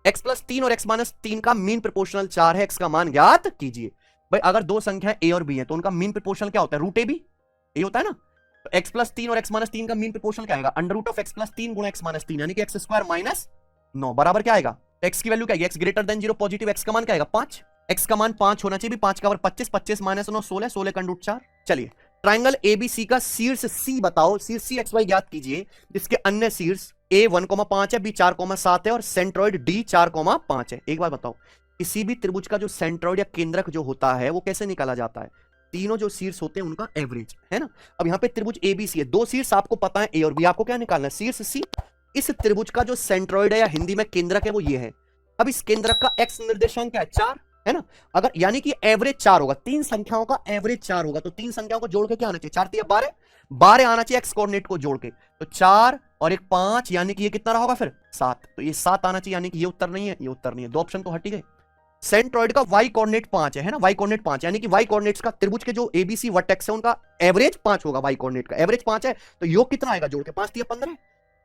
x plus 3 और x minus 3 का mean proportional 4 है, x का मान ज्ञात कीजिए। भाई अगर दो संख्या a और b है तो उनका मीन प्रोपोर्शनल क्या होता है, रूट ए बी, ये होता है ना। तो x प्लस 3 और x माइनस 3 का मीन प्रोपोर्शनल क्या आएगा, under root of x plus 3 गुणा x माइनस 3 यानी कि x स्क्वायर माइनस 9 बराबर क्या आएगा, x की वैल्यू क्या है, x greater than 0 positive, x का मान क्या आएगा 5, x का मान 5 होना चाहिए, 5 का पावर 25, 25 माइनस 9 16, 16 का रूट 4। चलिए ट्राइंगल एबीसी का शीर्ष C बताओ, शीर्ष XY ज्ञात कीजिए जिसके अन्य शीर्ष A 1,5 है, B 4,7 है और सेंट्रॉइड D 4,5 है। एक बार बताओ किसी भी त्रिभुज का जो सेंट्रॉइड या केंद्रक जो होता है वो कैसे निकाला जाता है, तीनों जो शीर्ष होते हैं उनका एवरेज, है ना। अब यहाँ पे त्रिभुज एबीसी है, दो शीर्ष आपको पता है A और B, आपको क्या निकालना है शीर्ष C। इस त्रिभुज का जो सेंट्रॉइड है या हिंदी में केंद्रक है वो ये है। अब इस केंद्रक का x निर्देशांक क्या है 4, है ना। अगर यानी कि एवरेज 4 होगा, तीन संख्याओं का एवरेज 4 होगा तो तीन संख्याओं को जोड़ के क्या आना चाहिए, 4 3 12, 12 आना चाहिए x कोऑर्डिनेट को जोड़ के, तो 4 और एक 5 यानी कि ये कितना रहा होगा फिर 7, तो ये 7 आना चाहिए, यानी कि ये उत्तर नहीं है, ये उत्तर नहीं है, दो ऑप्शन तो हट ही गए। सेंट्रॉइड का y कोऑर्डिनेट 5 है ना, y कोऑर्डिनेट 5 यानी कि y कोऑर्डिनेट्स का त्रिभुज के जो एबीसी वर्टेक्स है उनका एवरेज 5 होगा, y कोऑर्डिनेट का एवरेज 5 है तो योग कितना आएगा जोड़ के 5 3 15,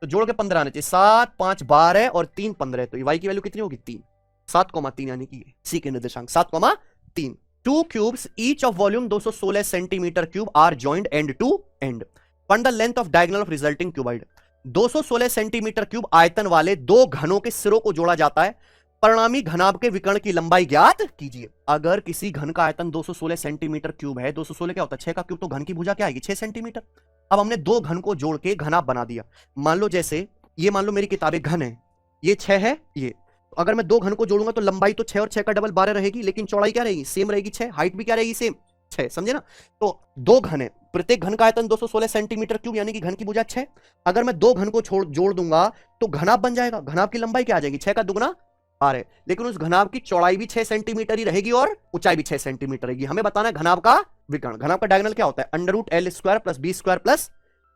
तो जोड़ के 15 आना चाहिए, 7 5 12 और 3 15, तो y की वैल्यू कितनी होगी 3, 7,3 यानी कि C के निर्देशांक 7,3। Two cubes each of volume 216 centimetre cube are joined end to end, find the length of diagonal of resulting cuboid. 216 centimetre cube आयतन वाले दो घनों के सिरों को जोड़ा जाता है, परिणामी घनाभ के विकर्ण की लंबाई ज्ञात कीजिए। अगर किसी घन का आयतन 216 सेंटीमीटर क्यूब है, 216 क्या होता है 6 का क्यूब, तो घन की भुजा क्या आएगी 6 सेंटीमीटर। अब हमने दो घन को जोड़ के घनाभ बना दिया, मान लो जैसे ये, मान लो मेरी किताबें घन है, ये 6 है, ये अगर मैं दो घन को जोड़ूंगा तो लंबाई तो 6 और 6 का डबल 12 रहेगी, लेकिन चौड़ाई क्या रहेगी सेम रहेगी 6, हाइट भी क्या रहेगी सेम 6, समझे ना। तो दो घन है, प्रत्येक घन का आयतन 216 सेंटीमीटर क्यूब यानी कि घन की भुजा 6, अगर मैं दो घन को जोड़ दूंगा तो घनाभ बन जाएगा, घनाभ की लंबाई क्या आ जाएगी 6 का दुगना 12, लेकिन उस घनाभ की चौड़ाई भी 6 सेंटीमीटर ही रहेगी और ऊंचाई भी 6 सेंटीमीटर रहेगी। हमें बताना है घनाभ का विकर्ण, घनाभ का डायगोनल क्या होता है under root L square plus B square plus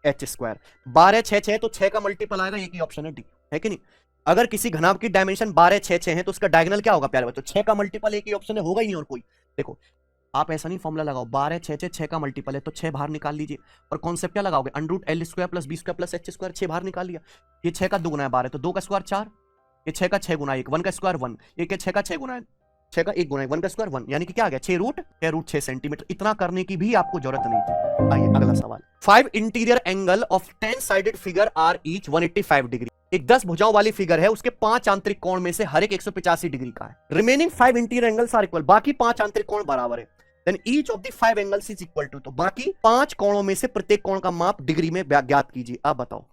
H square, 12 6 6 तो 6 का मल्टीपल आएगा, एक ही ऑप्शन है डी, है कि नहीं। अगर किसी घनाभ की डायमेंशन 12 6 6 है तो उसका डायगोनल क्या होगा प्यारे बच्चों, 6 का मल्टीपल एक ही ऑप्शन है, होगा ही नहीं और कोई। देखो आप ऐसा नहीं फॉर्मूला लगाओ 12 6 6 6 का मल्टीपल है तो 6 बाहर निकाल लीजिए, और कॉन्सेप्ट क्या लगाओगे under root L square plus B square plus H square, 6 बाहर निकाल लिया, ये 6 का दुगुना है 12 तो 2 का स्क्वायर 4, ये 6 का 6 गुना 1, 1 का स्क्वायर 1, ये क्या 6 का 6 गुना है 6 का 1 गुना 1 का स्क्वायर 1, यानी कि क्या आ गया 6 रूट 6 सेंटीमीटर। इतना करने की भी आपको जरूरत नहीं थी। आइए अगला सवाल, 5 interior angle of 10 sided figure are each 185 degree. एक 10 भुजाओं वाली फिगर है, उसके 5 आंतरिक कोण में से हर एक 185 डिग्री का है। Remaining 5 interior angles are equal, बाकी 5 आंतरिक कोण बराबर है। Then each of the 5 angles is equal to, तो बाकी 5 कोणों में से प्रत्येक कोण का माप डिग्री में ज्ञात कीजिए। अब बताओ